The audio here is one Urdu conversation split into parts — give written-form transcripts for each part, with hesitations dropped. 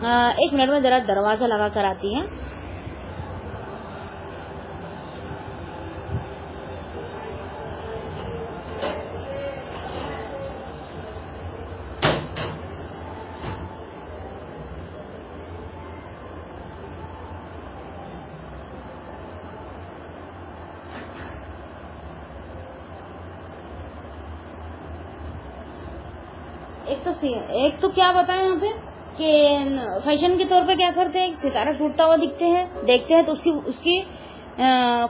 ایک منٹ میں ذرا دروازہ لگا کر آتی ہیں. ایک تو کیا بتائیں یہاں پہ کہ فیشن کے طور پہ کیا کرتے ہیں، ستارہ ٹوٹتا ہوا دیکھتے ہیں تو اس کی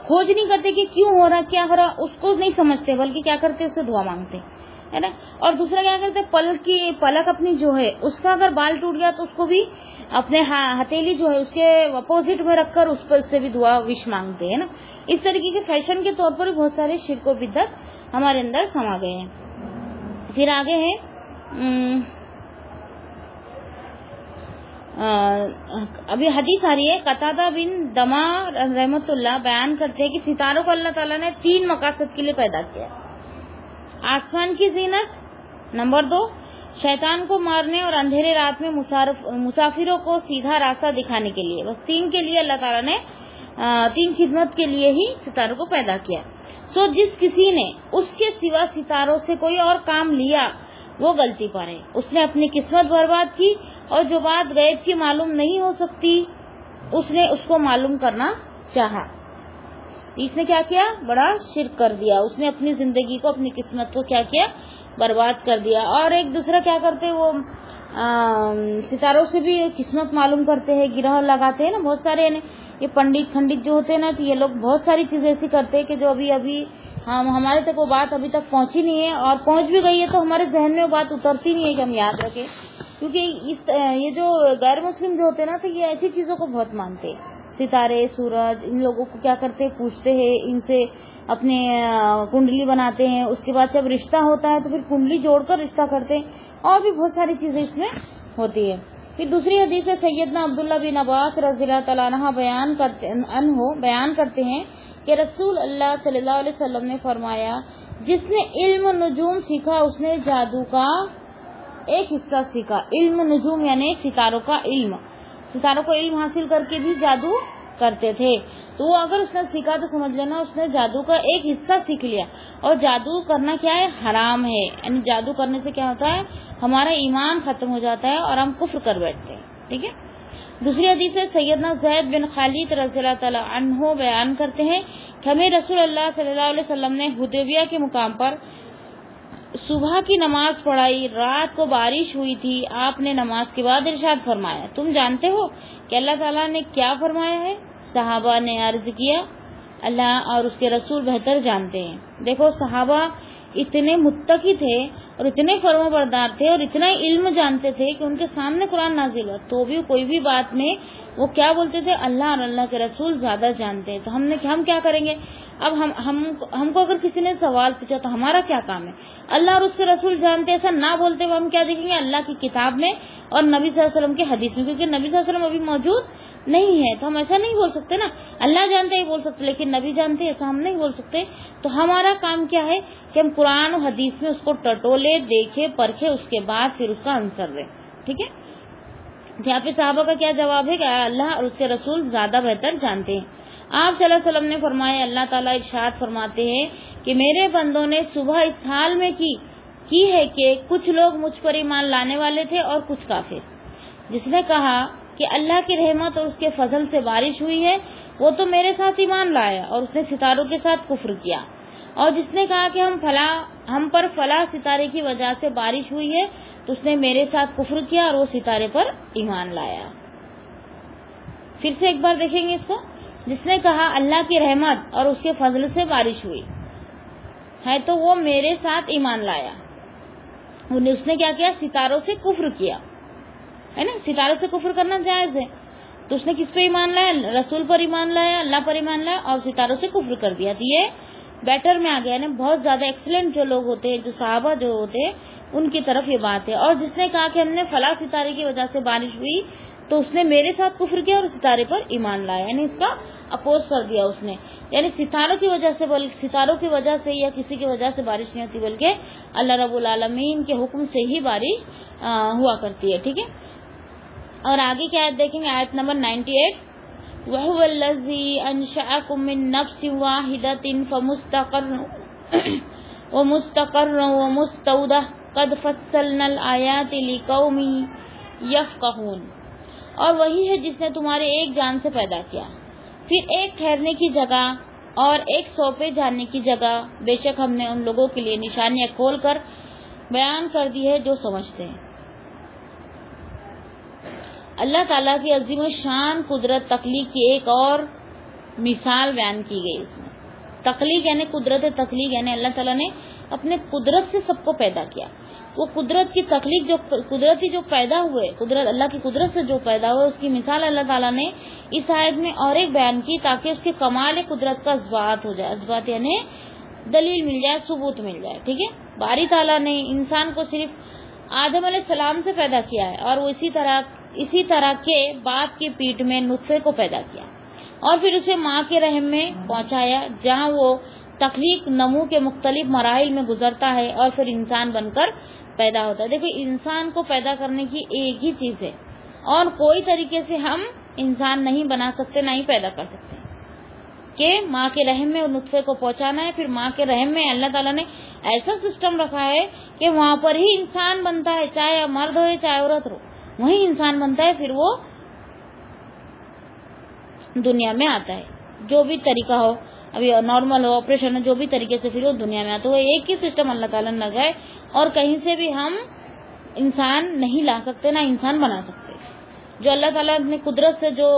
کھوج نہیں کرتے کہ کیوں ہو رہا کیا ہو رہا، اس کو نہیں سمجھتے، بلکہ کیا کرتے اس سے دعا مانگتے ہے نا. اور دوسرا کیا کرتے پلک اپنی جو ہے اس کا اگر بال ٹوٹ گیا تو اس کو بھی اپنے ہتھیلی جو ہے اس کے اپوزٹ میں رکھ کر اس پر سے بھی دعا وش مانگتے ہیں نا. اس طریقے کے فیشن کے طور پر بہت سارے شرک و بدعت ہمارے اندر سما گئے ہیں. پھر آگے ہے ابھی حدیث آ رہی ہے، قتادہ بن دما رحمت اللہ بیان کرتے ہیں کہ ستاروں کو اللہ تعالیٰ نے 3 مقاصد کے لیے پیدا کیا. آسمان کی زینت، نمبر 2 شیطان کو مارنے اور اندھیرے رات میں مسافروں کو سیدھا راستہ دکھانے کے لیے. بس 3 کے لیے اللہ تعالیٰ نے 3 خدمت کے لیے ہی ستاروں کو پیدا کیا. جس کسی نے اس کے سوا ستاروں سے کوئی اور کام لیا وہ غلطی پر ہے، اس نے اپنی قسمت برباد کی، اور جو بات غیب کی معلوم نہیں ہو سکتی اس نے اس کو معلوم کرنا چاہا. اس نے کیا کیا، بڑا شرک کر دیا، اس نے اپنی زندگی کو اپنی قسمت کو کیا کیا، برباد کر دیا. اور ایک دوسرا کیا کرتے، وہ ستاروں سے بھی قسمت معلوم کرتے ہیں، گرہ لگاتے ہیں نا بہت سارے. یہ پنڈت جو ہوتے ہیں نا، تو یہ لوگ بہت ساری چیزیں ایسی کرتے ہیں کہ جو ابھی ہمارے تک وہ بات ابھی تک پہنچی نہیں ہے، اور پہنچ بھی گئی ہے تو ہمارے ذہن میں وہ بات اترتی نہیں ہے کہ ہم یاد رکھیں. کیونکہ یہ جو غیر مسلم جو ہوتے ہیں نا، تو یہ ایسی چیزوں کو بہت مانتے ہیں. ستارے، سورج، ان لوگوں کو کیا کرتے ہیں، پوچھتے ہیں ان سے، اپنے کنڈلی بناتے ہیں. اس کے بعد جب رشتہ ہوتا ہے تو پھر کنڈلی جوڑ کر رشتہ کرتے ہیں، اور بھی بہت ساری چیزیں اس میں ہوتی ہے. پھر دوسری حدیث ہے سیدنا عبداللہ بن عباس رضی اللہ تعالیٰ عنہ بیان کرتے ہیں کہ رسول اللہ صلی اللہ علیہ وسلم نے فرمایا، جس نے علم نجوم سیکھا اس نے جادو کا ایک حصہ سیکھا. علم نجوم یعنی ستاروں کا علم، ستاروں کو علم حاصل کر کے بھی جادو کرتے تھے. تو وہ اگر اس نے سیکھا تو سمجھ لینا اس نے جادو کا ایک حصہ سیکھ لیا. اور جادو کرنا کیا ہے، حرام ہے. یعنی جادو کرنے سے کیا ہوتا ہے، ہمارا ایمان ختم ہو جاتا ہے اور ہم کفر کر بیٹھتے ہیں. ٹھیک ہے. دوسری حدیث ہے سیدنا زید بن خالد رضی اللہ تعالی عنہ بیان کرتے ہیں کہ ہمیں رسول اللہ صلی اللہ علیہ وسلم نے حدیبیہ کے مقام پر صبح کی نماز پڑھائی، رات کو بارش ہوئی تھی. آپ نے نماز کے بعد ارشاد فرمایا، تم جانتے ہو کہ اللہ تعالیٰ نے کیا فرمایا ہے؟ صحابہ نے عرض کیا، اللہ اور اس کے رسول بہتر جانتے ہیں. دیکھو صحابہ اتنے متقی تھے اور اتنے فرما بردار تھے اور اتنا علم جانتے تھے کہ ان کے سامنے قرآن نازل ہوا تو بھی کوئی بھی بات میں وہ کیا بولتے تھے، اللہ اور اللہ کے رسول زیادہ جانتے ہیں. تو ہم کیا کریں گے؟ اب ہم کو اگر کسی نے سوال پوچھا تو ہمارا کیا کام ہے؟ اللہ اور اس کے رسول جانتے، ایسا نہ بولتے ہوئے ہم کیا دیکھیں گے؟ اللہ کی کتاب میں اور نبی صلی اللہ علیہ وسلم کے حدیث میں. کیونکہ نبی صلی اللہ علیہ وسلم ابھی موجود نہیں ہے تو ہم ایسا نہیں بول سکتے نا. اللہ جانتے ہی بول سکتے، لیکن نبی جانتے ایسا ہم نہیں بول سکتے. تو ہمارا کام کیا ہے کہ ہم قرآن و حدیث میں اس کو ٹٹولے، دیکھے، پرکھے، اس کے بعد پھر اس کا آنسر دیں. ٹھیک ہے. یہاں پہ صحابہ کا کیا جواب ہے کہ اللہ اور اس کے رسول زیادہ بہتر جانتے ہیں. آپ صلی اللہ علیہ وسلم نے فرمایا، اللہ تعالیٰ ارشاد فرماتے ہیں کہ میرے بندوں نے صبح اس حال میں کی ہے کہ کچھ لوگ مجھ پر ایمان لانے والے تھے اور کچھ کافر. جس نے کہا کہ اللہ کی رحمت اور اس کے فضل سے بارش ہوئی ہے وہ تو میرے ساتھ ایمان لایا اور اس نے ستاروں کے ساتھ کفر کیا. اور جس نے کہا کہ ہم پر فلاں ستارے کی وجہ سے بارش ہوئی ہے تو اس نے میرے ساتھ کفر کیا اور وہ ستارے پر ایمان لایا. پھر سے ایک بار دیکھیں گے اس کو. جس نے کہا اللہ کی رحمت اور اس کے فضل سے بارش ہوئی ہے تو وہ میرے ساتھ ایمان لایا. اس نے کیا کیا؟ ستاروں سے کفر کیا ہے نا. ستاروں سے کفر کرنا جائز ہے. تو اس نے کس پہ ایمان لایا؟ رسول پر ایمان لایا، اللہ پر ایمان لایا اور ستاروں سے کفر کر دیا. تو یہ بیٹر میں آ گیا نا. بہت زیادہ ایکسلنٹ جو لوگ ہوتے ہیں، جو صحابہ جو ہوتے ہیں، ان کی طرف یہ بات ہے. اور جس نے کہا کہ ہم نے فلاں ستارے کی وجہ سے بارش ہوئی تو اس نے میرے ساتھ کفر کیا اور ستارے پر ایمان لایا. یعنی اس کا اپوز کر دیا اس نے. یعنی ستاروں کی وجہ سے یا کسی کی وجہ سے بارش نہیں ہوتی، بلکہ اللہ رب العالمین کے حکم سے ہی بارش ہوا کرتی ہے. ٹھیک ہے. اور آگے کیا آیت دیکھیں گے, آیت نمبر 98. وَهُوَ الَّذِي أَنشَأَكُم مِّن نَّفْسٍ وَاحِدَةٍ فَمُسْتَقَرٌّ وَمُسْتَوْدَةٌ قَدْ فَصَّلْنَا الْآيَاتِ لِقَوْمٍ يَفْقَهُونَ. اور وہی ہے جس نے تمہارے ایک جان سے پیدا کیا, پھر ایک ٹھہرنے کی جگہ اور ایک سونپے جانے کی جگہ, بے شک ہم نے ان لوگوں کے لیے نشانیاں کھول کر بیان کر دی ہے جو سمجھتے ہیں. اللہ تعالیٰ کی عظیم شان قدرت تخلیق کی ایک اور مثال بیان کی گئی. اس میں تخلیق یعنی قدرت تخلیق یعنی اللہ تعالیٰ نے اپنے قدرت سے سب کو پیدا کیا. وہ قدرت کی تخلیق جو قدرتی جو پیدا ہوئے, قدرت اللہ کی قدرت سے جو پیدا ہوئے, اس کی مثال اللہ تعالیٰ نے اس آیت میں اور ایک بیان کی تاکہ اس کے کمال قدرت کا اثبات ہو جائے. اثبات یعنی دلیل مل جائے, ثبوت مل جائے. ٹھیک ہے, باری تعالیٰ نے انسان کو صرف آدم علیہ السلام سے پیدا کیا ہے اور وہ اسی طرح کے باپ کی پیٹ میں نطفے کو پیدا کیا اور پھر اسے ماں کے رحم میں پہنچایا, جہاں وہ تخلیق نمو کے مختلف مراحل میں گزرتا ہے اور پھر انسان بن کر پیدا ہوتا ہے. دیکھو, انسان کو پیدا کرنے کی ایک ہی چیز ہے اور کوئی طریقے سے ہم انسان نہیں بنا سکتے, نہ ہی پیدا کر سکتے, کہ ماں کے رحم میں نطفے کو پہنچانا ہے. پھر ماں کے رحم میں اللہ تعالیٰ نے ایسا سسٹم رکھا ہے کہ وہاں پر ہی انسان بنتا ہے, چاہے مرد ہو چاہے عورت ہو, وہی انسان بنتا ہے. پھر وہ دنیا میں آتا ہے, جو بھی طریقہ ہو, ابھی نارمل ہو, آپریشن ہو, جو بھی طریقے سے پھر وہ دنیا میں آتا ہے. وہ ایک ہی سسٹم اللہ تعالیٰ نے لگائے اور کہیں سے بھی ہم انسان نہیں لا سکتے, نہ انسان بنا سکتے. جو اللہ تعالیٰ نے قدرت سے جو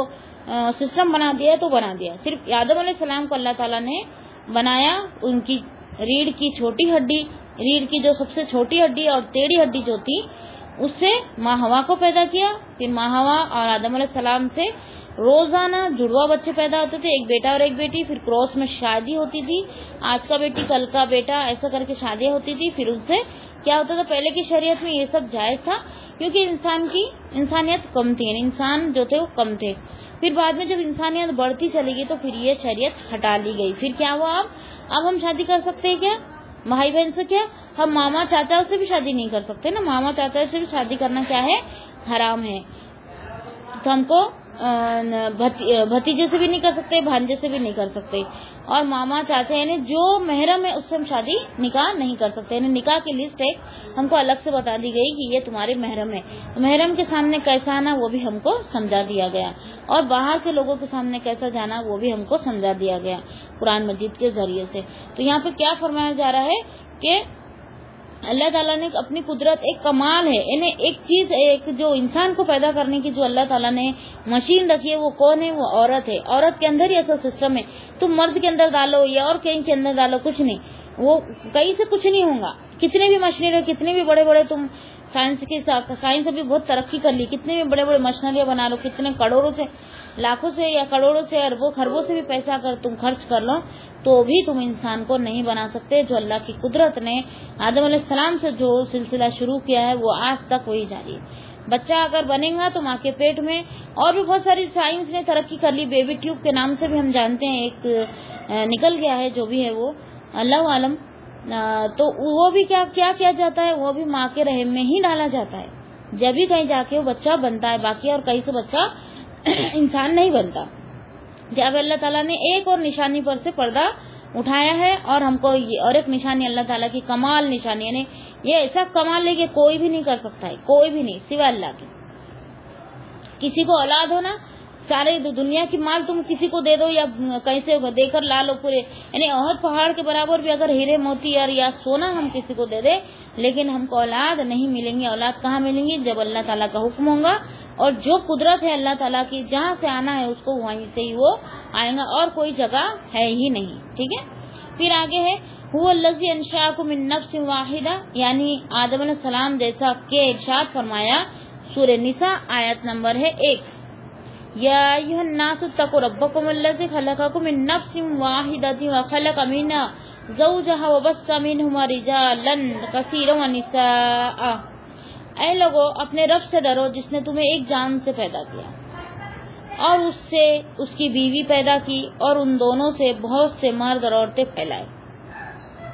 سسٹم بنا دیا تو بنا دیا. صرف آدم علیہ السلام کو اللہ تعالیٰ نے بنایا, ان کی ریڑھ کی چھوٹی ہڈی, ریڑھ کی جو سب سے چھوٹی ہڈی اور ٹیڑھی ہڈی جو تھی, اس سے ماں ہوا کو پیدا کیا. پھر ماں ہوا اور آدم علیہ السلام سے روزانہ جڑوا بچے پیدا ہوتے تھے, ایک بیٹا اور ایک بیٹی. پھر کراس میں شادی ہوتی تھی, آج کا بیٹی کل کا بیٹا, ایسا کر کے شادیاں ہوتی تھی. پھر ان سے کیا ہوتا تھا, پہلے کی شریعت میں یہ سب جائز تھا کیونکہ انسانیت کم تھی, یعنی انسان جو تھے وہ کم تھے. پھر بعد میں جب انسانیت بڑھتی چلی گئی تو پھر یہ شریعت ہٹا لی گئی. پھر کیا ہوا, اب ہم شادی کر سکتے ہیں کیا بھائی بہن سے؟ کیا ہم ماما چاچا سے بھی شادی نہیں کر سکتے نا, ماما چاچا سے بھی شادی کرنا کیا ہے, حرام ہے. تو ہم کو بھتیجے سے بھی نہیں کر سکتے, بھانجے سے بھی نہیں کر سکتے, اور ماما چاچا یعنی جو محرم ہے اس سے ہم شادی نکاح نہیں کر سکتے. یعنی نکاح کی لسٹ ایک ہم کو الگ سے بتا دی گئی کہ یہ تمہارے محرم ہے. محرم کے سامنے کیسا آنا وہ بھی ہم کو سمجھا دیا گیا, اور باہر کے لوگوں کے سامنے کیسا جانا وہ بھی ہم کو سمجھا دیا گیا قرآن مجید کے ذریعے سے. تو یہاں پہ کیا فرمایا جا رہا ہے کہ اللہ تعالیٰ نے اپنی قدرت ایک کمال ہے, یعنی ایک چیز, ایک جو انسان کو پیدا کرنے کی جو اللہ تعالیٰ نے مشین رکھی ہے وہ کون ہے, وہ عورت ہے. عورت کے اندر ہی ایسا سسٹم ہے, تم مرد کے اندر ڈالو یا اور کہیں کے اندر ڈالو, کچھ نہیں, وہ کہیں سے کچھ نہیں ہوگا. کتنے بھی مشینری, کتنے بھی بڑے بڑے تم سائنس ابھی بہت ترقی کر لی, کتنے بھی بڑے بڑے مشینریاں بنا لو, کتنے کروڑوں سے, لاکھوں سے یا کروڑوں سے, اربوں خربوں سے بھی پیسہ اگر تم خرچ کر لو تو بھی تم انسان کو نہیں بنا سکتے. جو اللہ کی قدرت نے آدم علیہ السلام سے جو سلسلہ شروع کیا ہے وہ آج تک وہی جاری ہے. بچہ اگر بنے گا تو ماں کے پیٹ میں, اور بھی بہت ساری سائنس نے ترقی کر لی, بیبی ٹیوب کے نام سے بھی ہم جانتے ہیں, ایک نکل گیا ہے, جو بھی ہے وہ اللہ عالم. تو وہ بھی کیا جاتا ہے, وہ بھی ماں کے رحم میں ہی ڈالا جاتا ہے, جب بھی کہیں جا کے وہ بچہ بنتا ہے, باقی اور کہیں سے بچہ انسان نہیں بنتا. جب اللہ تعالیٰ نے ایک اور نشانی پر سے پردہ اٹھایا ہے, اور ہم کو اور ایک نشانی اللہ تعالیٰ کی کمال نشانی, یعنی یہ ایسا کمال ہے کہ کوئی بھی نہیں کر سکتا ہے, کوئی بھی نہیں سوائے اللہ کے. کسی کو اولاد ہونا, سارے دنیا کی مال تم کسی کو دے دو یا کہیں سے دے کر لا لو پورے, یعنی احد پہاڑ کے برابر بھی اگر ہیرے موتی یا سونا ہم کسی کو دے دے, لیکن ہم کو اولاد نہیں ملیں گی. اولاد کہاں ملیں گی, جب اللہ تعالیٰ کا حکم ہوگا, اور جو قدرت ہے اللہ تعالیٰ کی, جہاں سے آنا ہے اس کو وہیں سے ہی وہ آئے گا, اور کوئی جگہ ہے ہی نہیں. ٹھیک ہے, پھر آگے ہے هو الذی انشأکم من نفس واحدہ, یعنی آدم علیہ السلام جیسا کہ ارشاد فرمایا سورہ نساء آیت نمبر ہے 1, یا ایھا الناس اتقوا ربکم الذی خلقکم من نفس واحدۃ وخلق منها زوجها وبث منهما رجالا کثیرا ونساء. اے لوگو, اپنے رب سے ڈرو جس نے تمہیں ایک جان سے پیدا کیا اور اس سے اس کی بیوی پیدا کی, اور ان دونوں سے بہت سے مرد اور عورتیں پھیلائے.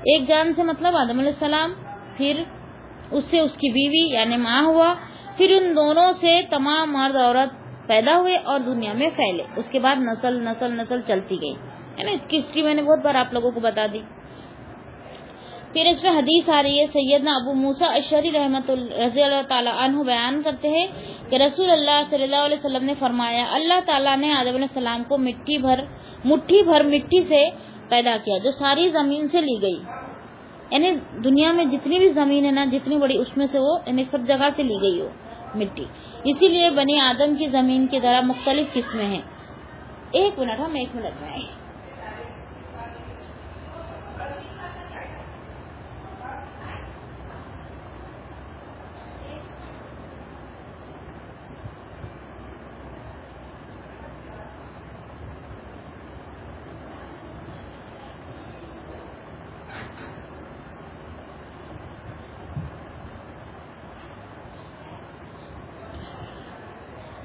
ایک جان سے مطلب آدم علیہ السلام, پھر اس سے اس کی بیوی یعنی ماں ہوا, پھر ان دونوں سے تمام مرد عورت پیدا ہوئے اور دنیا میں پھیلے. اس کے بعد نسل نسل نسل چلتی گئی ہے نا. اس کی ہسٹری میں نے بہت بار آپ لوگوں کو بتا دی. پھر اس میں حدیث آ رہی ہے. سیدنا ابو موسیٰ اشعری رضی اللہ تعالیٰ عنہ بیان کرتے ہیں کہ رسول اللہ صلی اللہ علیہ وسلم نے فرمایا اللہ تعالیٰ نے آدم علیہ السلام کو مٹھی بھر مٹی سے پیدا کیا جو ساری زمین سے لی گئی. یعنی دنیا میں جتنی بھی زمین ہے نا, جتنی بڑی, اس میں سے وہ یعنی سب جگہ سے لی گئی ہو مٹی. اسی لیے بنی آدم کی زمین کی طرح مختلف قسمیں ہیں. ایک منٹ میں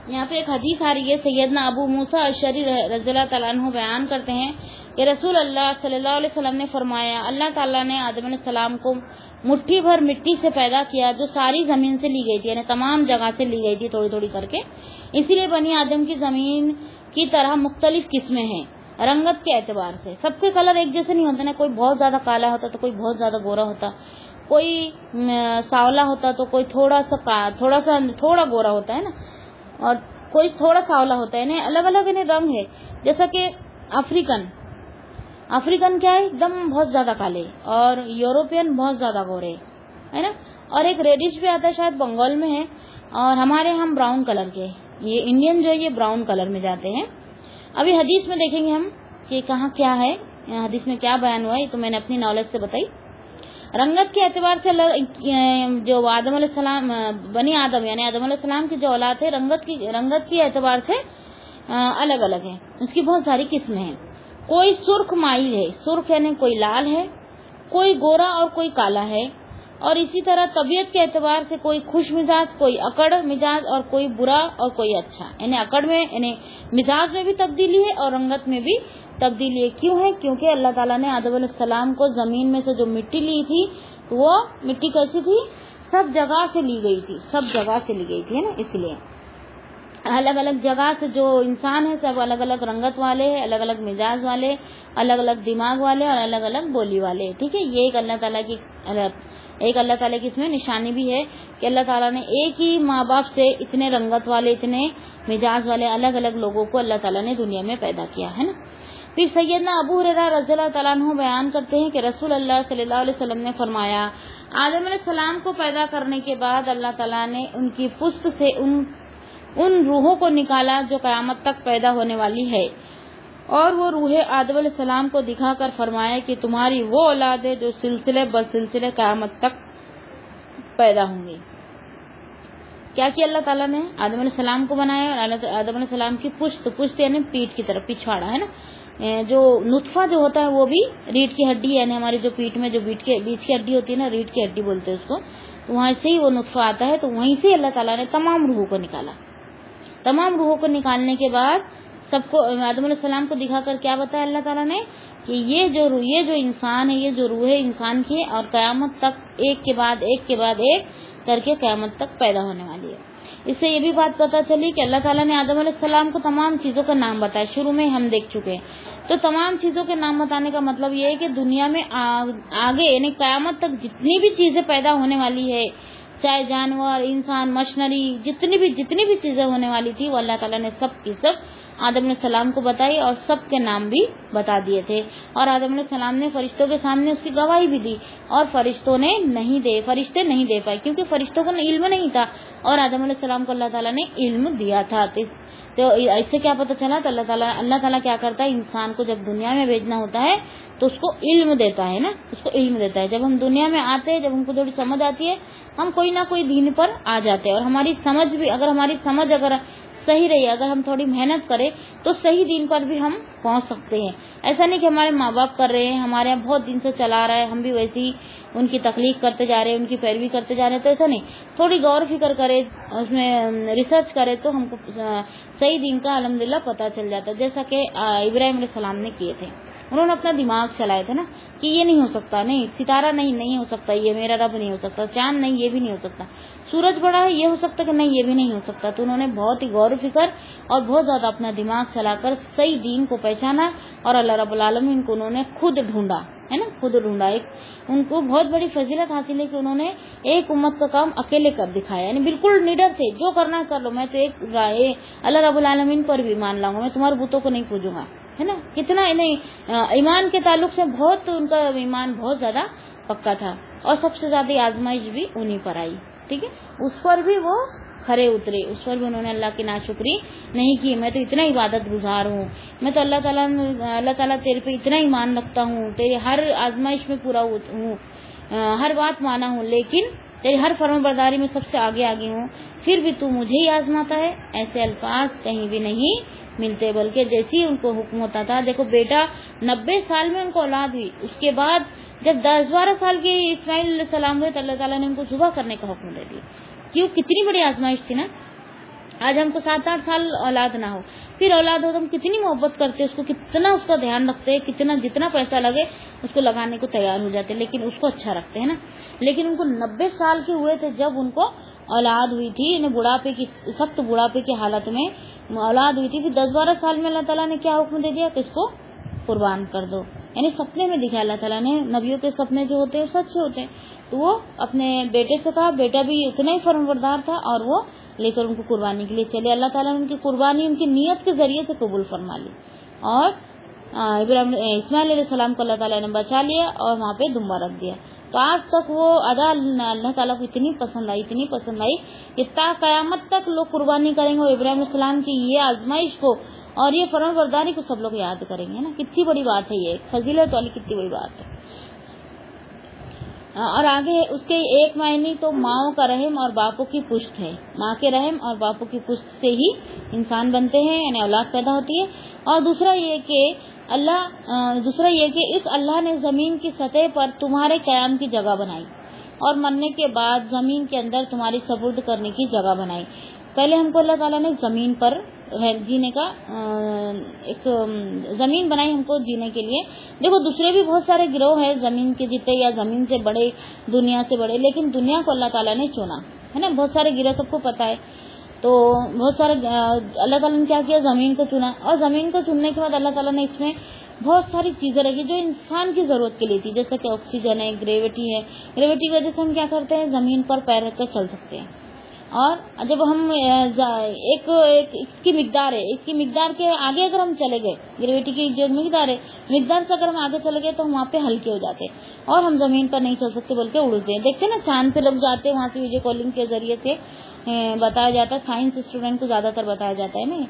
یہاں پہ ایک حدیث آ رہی ہے. سیدنا ابو موسیٰ اشعری رضی اللہ تعالیٰ عنہ بیان کرتے ہیں کہ رسول اللہ صلی اللہ علیہ وسلم نے فرمایا اللہ تعالیٰ نے آدم علیہ السلام کو مٹھی بھر مٹی سے پیدا کیا جو ساری زمین سے لی گئی تھی, یعنی تمام جگہ سے لی گئی تھی تھوڑی تھوڑی کر کے. اسی لیے بنی آدم کی زمین کی طرح مختلف قسمیں ہیں رنگت کے اعتبار سے. سب کے کلر ایک جیسے نہیں ہوتے نا. کوئی بہت زیادہ کالا ہوتا تو کوئی بہت زیادہ گورا ہوتا, کوئی سانولا ہوتا تو کوئی تھوڑا گورا ہوتا ہے نا, اور کوئی تھوڑا سانولا ہوتا ہے. الگ الگ رنگ ہے. جیسا کہ افریقن کیا ہے ایک دم بہت زیادہ کالے, اور یوروپین بہت زیادہ گورے ہے نا. اور ایک ریڈش بھی آتا ہے شاید بنگال میں ہے, اور ہمارے ہم براؤن کلر کے. یہ انڈین جو ہے یہ براؤن کلر میں جاتے ہیں. ابھی حدیث میں دیکھیں گے ہم کہ کہاں کیا ہے, حدیث میں کیا بیان ہوا ہے. تو میں نے اپنی نالج سے بتائی. رنگت کے اعتبار سے جو آدم علیہ السلام بنی آدم یعنی آدم علیہ السلام کی جو اولاد ہے رنگت کے اعتبار سے الگ الگ ہے. اس کی بہت ساری قسمیں ہیں. کوئی سرخ مائل ہے, سرخ یعنی کوئی لال ہے, کوئی گورا اور کوئی کالا ہے. اور اسی طرح طبیعت کے اعتبار سے کوئی خوش مزاج, کوئی اکڑ مزاج, اور کوئی برا اور کوئی اچھا. یعنی اکڑ میں یعنی مزاج میں بھی تبدیلی ہے اور رنگت میں بھی تبدیلی ہے. کیوں ہے؟ کیونکہ اللہ تعالیٰ نے آدم علیہ السلام کو زمین میں سے جو مٹی لی تھی وہ مٹی کیسی تھی؟ سب جگہ سے لی گئی تھی نا. اس لیے الگ الگ جگہ سے جو انسان ہے سب الگ الگ رنگت والے ہیں, الگ الگ مزاج والے, الگ الگ دماغ والے اور الگ الگ بولی والے. ٹھیک ہے, یہ ایک اللہ تعالیٰ کی اس میں نشانی بھی ہے کہ اللہ تعالیٰ نے ایک ہی ماں باپ سے اتنے رنگت والے, اتنے مزاج والے الگ الگ لوگوں کو اللہ تعالیٰ نے دنیا میں پیدا کیا ہے نا. پھر سیدنا ابو ہریرہ رضی اللہ تعالیٰ عنہ بیان کرتے ہیں کہ رسول اللہ صلی اللہ علیہ وسلم نے فرمایا آدم علیہ السلام کو پیدا کرنے کے بعد اللہ تعالیٰ نے ان کی پشت سے ان روحوں کو نکالا جو قیامت تک پیدا ہونے والی ہے, اور وہ روح آدم علیہ السلام کو دکھا کر فرمایا کہ تمہاری وہ اولاد ہے جو سلسلے بسلسلے قیامت تک پیدا ہوں گی. کیا کیا اللہ تعالیٰ نے؟ آدم علیہ السلام کو بنایا اور آدم علیہ السلام کی پشت یعنی پیٹھ کی طرف, پچھواڑا ہے نا. جو نطفہ جو ہوتا ہے وہ بھی ریڑھ کی ہڈی, یعنی ہماری جو پیٹھ میں جو بیچ کی ہڈی ہوتی ہے نا, ریڑھ کی ہڈی بولتے ہیں اس کو, تو وہاں سے ہی وہ نطفہ آتا ہے. تو وہیں سے اللہ تعالیٰ نے تمام روحوں کو نکالا. تمام روحوں کو نکالنے کے بعد سب کو آدم علیہ السلام کو دکھا کر کیا بتایا اللہ تعالیٰ نے کہ یہ جو انسان ہے, یہ جو روح ہے انسان کی, اور قیامت تک ایک کے بعد ایک کر کے قیامت تک پیدا ہونے والی ہے. اس سے یہ بھی بات پتہ چلی کہ اللہ تعالیٰ نے آدم علیہ السلام کو تمام چیزوں کا نام بتایا. شروع میں ہم دیکھ چکے ہیں. تو تمام چیزوں کے نام بتانے کا مطلب یہ ہے کہ دنیا میں آگے یعنی قیامت تک جتنی بھی چیزیں پیدا ہونے والی ہے, چاہے جانور, انسان, مشینری, جتنی بھی چیزیں ہونے والی تھی, وہ اللہ تعالیٰ نے سب کی سب آدم علیہ السلام کو بتائی اور سب کے نام بھی بتا دیے تھے. اور آدم علیہ السلام نے فرشتوں کے سامنے اس کی گواہی بھی دی, اور فرشتے نہیں دے پائے کیونکہ فرشتوں کو علم نہیں تھا, اور آدم علیہ السلام کو اللہ تعالیٰ نے علم دیا تھا. تو اس سے کیا پتہ چلا؟ تو اللہ تعالیٰ کیا کرتا ہے, انسان کو جب دنیا میں بھیجنا ہوتا ہے تو اس کو علم دیتا ہے نا, اس کو علم دیتا ہے. جب ہم دنیا میں آتے ہیں, جب ہم کو تھوڑی سمجھ آتی ہے, ہم کوئی نہ کوئی دین پر آ جاتے ہیں, اور ہماری سمجھ اگر صحیح رہی, اگر ہم تھوڑی محنت کریں تو صحیح دین پر بھی ہم پہنچ سکتے ہیں. ایسا نہیں کہ ہمارے ماں باپ کر رہے ہیں, ہمارے یہاں بہت دن سے چلا رہا ہے, ہم بھی ویسے ہی ان کی تخلیق کرتے جا رہے ہیں, ان کی پیروی کرتے جا رہے ہیں. تو ایسا نہیں, تھوڑی غور فکر کرے, اس میں ریسرچ کرے تو ہم کو صحیح دین کا الحمدللہ پتہ چل جاتا ہے, جیسا کہ ابراہیم علیہ السلام نے کیے تھے. انہوں نے اپنا دماغ چلائے تھے نا کہ یہ نہیں ہو سکتا, نہیں ستارہ نہیں ہو سکتا, یہ میرا رب نہیں ہو سکتا, چاند نہیں یہ بھی نہیں ہو سکتا, سورج بڑا ہے یہ ہو سکتا کہ نہیں یہ بھی نہیں ہو سکتا. تو انہوں نے بہت ہی غور و فکر اور بہت زیادہ اپنا دماغ چلا کر صحیح دین کو پہچانا, اور اللہ رب العالمین کو انہوں نے خود ڈھونڈا ہے نا, خود ڈھونڈا. ایک ان کو بہت بڑی فضیلت حاصل ہے کہ انہوں نے ایک امت کا کام اکیلے کر دکھایا, یعنی بالکل نڈر تھے, جو کرنا ہے کر لو, میں تو ایک اللہ رب العالمین پر بھی مان لاؤں گا, میں تمہارے بتوں کو نہیں پوجوں گا, ہے نا. کتنا انہیں ایمان کے تعلق سے بہت ان کا ایمان بہت زیادہ پکا تھا, اور سب سے زیادہ آزمائش بھی انہیں پر آئی. ٹھیک ہے, اس پر بھی وہ کھرے اترے, اس پر بھی انہوں نے اللہ کی ناشکری نہیں کی. میں تو اتنا عبادت گزار ہوں, میں تو اللہ تعالیٰ تیرے پہ اتنا ایمان رکھتا ہوں, تیرے ہر آزمائش میں پورا ہوں, ہر بات مانا ہوں, لیکن تیری ہر فرمان برداری میں سب سے آگے ہوں, پھر بھی تو مجھے ہی آزماتا ہے. ایسے الفاظ کہیں بھی نہیں ملتے, بلکہ جیسی ان کو حکم ہوتا تھا. دیکھو بیٹا 90 سال میں ان کو اولاد ہوئی, اس کے بعد جب 10-12 سال کے اسماعیل علیہ السلام ہوئے تو اللہ تعالیٰ نے ان کو ذبح کرنے کا حکم دے دیا. کیوں؟ کتنی بڑی آزمائش تھی نا. آج ہم کو 7-8 سال اولاد نہ ہو, پھر اولاد ہو تو ہم کتنی محبت کرتے, اس کو کتنا اس کا دھیان رکھتے, جتنا پیسہ لگے اس کو لگانے کو تیار ہو جاتے, لیکن اس کو اچھا رکھتے ہیں نا. لیکن ان کو 90 سال کے ہوئے تھے جب ان کو اولاد ہوئی تھی, انہیں سخت بڑھاپے کی حالت میں اولاد ہوئی تھی. پھر 10-12 سال میں اللہ تعالیٰ نے کیا حکم دے دیا کہ اس کو قربان کر دو. یعنی سپنے میں دکھا اللہ تعالیٰ نے, نبیوں کے سپنے جو ہوتے ہیں وہ سچے ہوتے ہیں. تو وہ اپنے بیٹے سے کہا, بیٹا بھی اتنا ہی فرمانبردار تھا, اور وہ لے کر ان کو قربانی کے لیے چلے. اللہ تعالیٰ نے ان کی قربانی ان کی نیت کے ذریعے سے قبول فرما لی, اور اسماعیل علیہ السلام کو اللہ تعالیٰ نے بچا لیا اور وہاں پہ دمبا رکھ دیا. تو آج تک وہ ادا اللہ تعالیٰ کو اتنی پسند آئی کہ تا قیامت تک لوگ قربانی کریں گے, اور ابراہیم علیہ السلام کی یہ آزمائش کو اور یہ فرمان برداری کو سب لوگ یاد کریں گے نا. کتنی بڑی بات ہے یہ, فضیلت والی کتنی بڑی بات ہے. اور آگے اس کے ایک معنی تو ماؤں کا رحم اور باپوں کی پشت ہے. ماں کے رحم اور باپوں کی پشت سے ہی انسان بنتے ہیں, یعنی اولاد پیدا ہوتی ہے. اور دوسرا یہ کہ اس اللہ نے زمین کی سطح پر تمہارے قیام کی جگہ بنائی, اور مرنے کے بعد زمین کے اندر تمہاری سپرد کرنے کی جگہ بنائی. پہلے ہم کو اللہ تعالیٰ نے زمین پر جینے کا ایک زمین بنائی ہم کو جینے کے لیے. دیکھو دوسرے بھی بہت سارے گروہ ہیں زمین کے جتنے, یا زمین سے بڑے, دنیا سے بڑے, لیکن دنیا کو اللہ تعالیٰ نے چنا ہے نا. بہت سارے گروہ سب کو پتا ہے. تو بہت سارے اللہ تعالیٰ نے کیا کیا, زمین کو چنا, اور زمین کو چننے کے بعد اللہ تعالیٰ نے اس میں بہت ساری چیزیں رکھی جو انسان کی ضرورت کے لیے تھی, جیسے کہ آکسیجن ہے, گریوٹی ہے. گریوٹی کی وجہ سے ہم کیا کرتے ہیں, زمین پر پیر رکھ کر چل سکتے ہیں. اور جب ہم ایک اس کی مقدار کے آگے اگر ہم چلے گئے, گریوٹی کی جو مقدار سے اگر ہم آگے چلے گئے تو ہم وہاں پہ ہلکے ہو جاتے, اور ہم زمین پر نہیں چل سکتے بلکہ اڑتے ہیں. دیکھتے نا چاند پہ لوگ جاتے ہیں, وہاں سے ویڈیو کالنگ کے ذریعے سے بتایا جاتا ہے, سائنس اسٹوڈنٹ کو زیادہ تر بتایا جاتا ہے نا.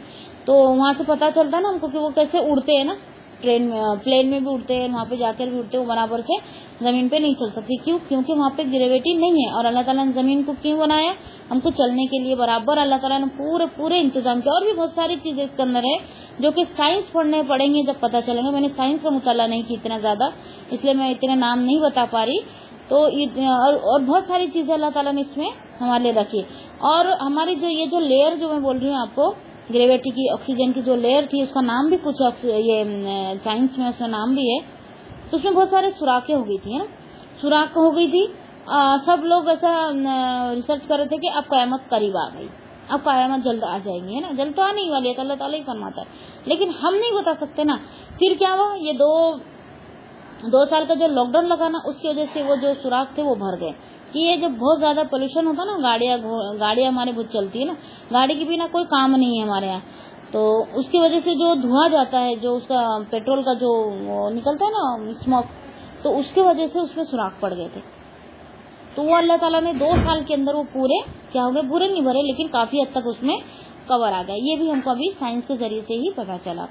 تو وہاں سے پتا چلتا ہے نا ہم کو کہ وہ کیسے اڑتے ہیں نا, پلین میں بھی اڑتے ہیں, وہاں پہ جا کر بھی اڑتے ہیں, برابر سے زمین پہ نہیں چل سکتی. کیونکہ وہاں پہ گریویٹی نہیں ہے. اور اللہ تعالیٰ نے زمین کو کیوں بنایا, ہم کو چلنے کے لیے. برابر اللہ تعالیٰ نے پورے انتظام کیا. اور بھی بہت ساری چیزیں اس کے اندر ہے جو کہ سائنس پڑھنے پڑیں گے جب پتا چلیں گے. میں نے سائنس کا مطالعہ نہیں کی اتنا زیادہ, اس لیے میں اتنے نام نہیں بتا پا رہی. تو اور بہت ساری چیزیں اللہ تعالیٰ نے اس میں ہمارے لیے رکھی. اور ہماری جو لیئر جو میں بول رہی ہوں آپ کو, گریویٹی کی, آکسیجن کی جو لیئر تھی, اس کا نام بھی کچھ یہ سائنس میں اس کا نام بھی ہے. تو اس میں بہت سارے سوراخیں ہو گئی تھی, سوراخ ہو گئی تھی. سب لوگ ایسا ریسرچ کر رہے تھے کہ اب قیامت قریب آ گئی, اب قیامت جلد آ جائیں گی, ہے نا. جلد تو آنے ہی والی ہے, تو اللہ تعالیٰ ہی فرماتا ہے, لیکن ہم نہیں بتا سکتے نا. پھر کیا ہوا, یہ دو سال کا جو لاک ڈاؤن لگا نا, اس کی وجہ سے وہ جو سوراخ تھے وہ بھر گئے. کہ یہ جب بہت زیادہ پولوشن ہوتا نا, گاڑیاں ہمارے بہت چلتی ہے نا, گاڑی کے بنا کوئی کام نہیں ہے ہمارے یہاں. تو اس کی وجہ سے جو دھواں جاتا ہے, جو اس کا پیٹرول کا جو نکلتا ہے نا اسموک, تو اس کی وجہ سے اس میں سوراخ پڑ گئے تھے. تو وہ اللہ تعالیٰ نے 2 سال کے اندر وہ پورے کیا ہو گئے, پورے نہیں بھرے لیکن کافی حد تک اس میں کور آ گئے. یہ بھی ہم کو ابھی سائنس کے ذریعے سے ہی پتا چلا.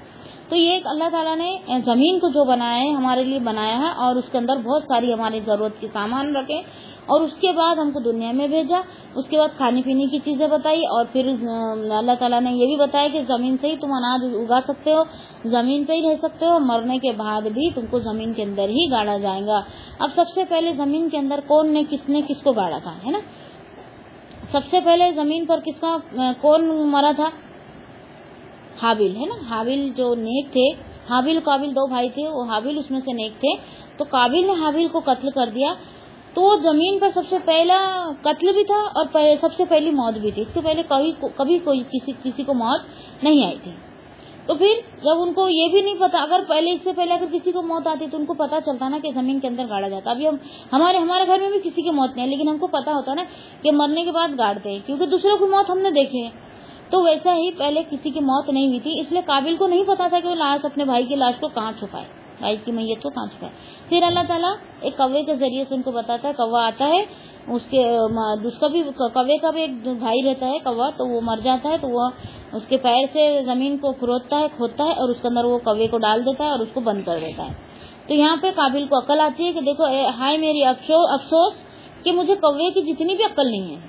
تو یہ ایک اللہ تعالیٰ نے زمین کو جو بنایا ہے ہمارے لیے بنایا ہے, اور اس کے اندر بہت ساری ہماری ضرورت کے سامان رکھے, اور اس کے بعد ہم کو دنیا میں بھیجا. اس کے بعد کھانے پینے کی چیزیں بتائی, اور پھر اللہ تعالیٰ نے یہ بھی بتایا کہ زمین سے ہی تم اناج اگا سکتے ہو, زمین پہ ہی رہ سکتے ہو, مرنے کے بعد بھی تم کو زمین کے اندر ہی گاڑا جائے گا. اب سب سے پہلے زمین کے اندر کس نے کس کو گاڑا تھا, ہے نا. سب سے پہلے زمین پر کون مرا تھا, حابیل, ہے نا. حابیل جو نیک تھے حابیل قابیل 2 بھائی تھے, وہ حابیل اس میں سے نیک تھے, تو قابیل نے حابیل کو قتل کر دیا. تو زمین پر سب سے پہلا قتل بھی تھا اور سب سے پہلی موت بھی تھی. اس کے پہلے کبھی کوئی کسی کو موت نہیں آئی تھی. تو پھر جب ان کو یہ بھی نہیں پتا, اگر اس سے پہلے اگر کسی کو موت آتی تو ان کو پتا چلتا نا کہ زمین کے اندر گاڑا جاتا. ابھی ہمارے گھر میں بھی کسی کی موت نہیں ہے, لیکن ہم کو پتا ہوتا نا کہ مرنے کے بعد گاڑتے ہیں, کیونکہ دوسروں کی موت ہم نے دیکھے. تو ویسا ہی پہلے کسی کی موت نہیں ہوئی تھی, اس لیے قابیل کو نہیں پتا تھا کہ وہ لاش اپنے بھائی کی لاش کو کہاں چھپائے, بھائی کی میت کو کہاں چھپائے. پھر اللہ تعالیٰ ایک کوے کے ذریعے سے ان کو بتاتا ہے. کوا آتا ہے, اس کے کوے کا بھی ایک بھائی رہتا ہے کوا, تو وہ مر جاتا ہے, تو وہ اس کے پیر سے زمین کو کھودتا ہے اور اس کے اندر وہ کوے کو ڈال دیتا ہے اور اس کو بند کر دیتا ہے. تو یہاں پہ قابیل کو عقل آتی ہے کہ دیکھو ہائے میری افسوس کہ مجھے کوے کی جتنی بھی عقل نہیں ہے.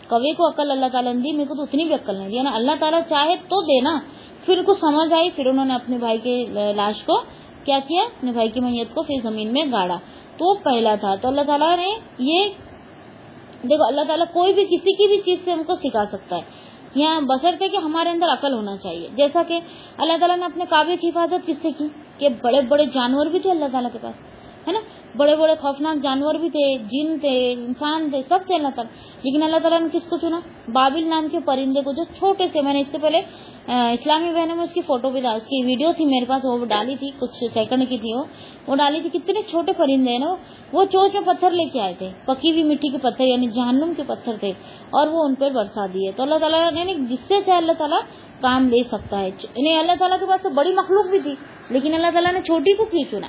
کوے کو عقل اللہ تعالیٰ نے دی, میرے کو تو اتنی بھی عقل نہیں دی نا. اللہ تعالیٰ چاہے تو دینا. پھر ان کو سمجھ آئی, پھر انہوں نے اپنے بھائی کے لاش کو کیا کیا, اپنے بھائی کی میت کو پھر زمین میں گاڑا. تو وہ پہلا تھا. تو اللہ تعالیٰ نے یہ دیکھو, اللہ تعالیٰ کوئی بھی کسی کی بھی چیز سے ہم کو سکھا سکتا ہے, یہاں بشرطے کہ ہمارے اندر عقل ہونا چاہیے. جیسا کہ اللہ تعالیٰ نے اپنے کعبے کی حفاظت کس سے کی, کہ بڑے بڑے جانور بھی تھے اللہ تعالیٰ کے پاس, ہے نا, بڑے بڑے خوفناک جانور بھی تھے, جن تھے, انسان تھے, سب تھے اللہ تعالیٰ. لیکن اللہ تعالیٰ نے کس کو چنا, بابل نام کے پرندے کو, جو چھوٹے سے, میں نے اس سے پہلے اسلامی بہنوں میں اس کی فوٹو بھی اس کی ویڈیو تھی میرے پاس, وہ ڈالی تھی, کچھ سیکنڈ کی تھی, وہ ڈالی تھی. کتنے چھوٹے پرندے ہیں نا, وہ چوچ میں پتھر لے کے آئے تھے, پکی ہوئی مٹی کے پتھر, یعنی جہنم کے پتھر تھے, اور وہ ان پر برسا دیے. تو اللہ تعالیٰ نے جس سے چاہے اللہ تعالیٰ کام لے سکتا ہے. یعنی اللہ تعالیٰ کے پاس تو بڑی مخلوق بھی تھی, لیکن اللہ تعالیٰ نے چھوٹی کو کیوں چنا,